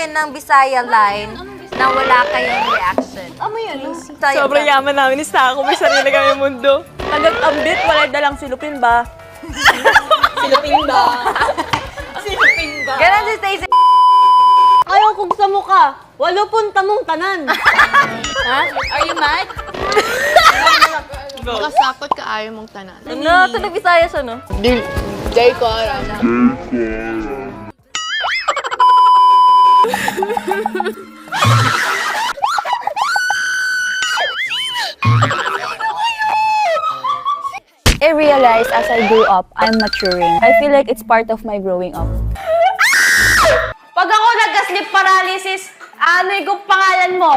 ng Bisaya line na wala kayong reaction. Ano yan? Sobrang yaman namin ni Stako. May sarili kami mundo. Nag-ambit, wala dalang silupin ba? Ganon si Stacey. Ayaw kong sa mukha. Walo punta mong tanan. Ha? Are you mad? Makasakot ka ayaw mong tanan. No, ito na Bisaya siya, no? Jay ko aram. I realized as I grew up, I'm maturing. I feel like it's part of my growing up. Pag ako nagka-sleep paralysis, ano yung pangalan mo?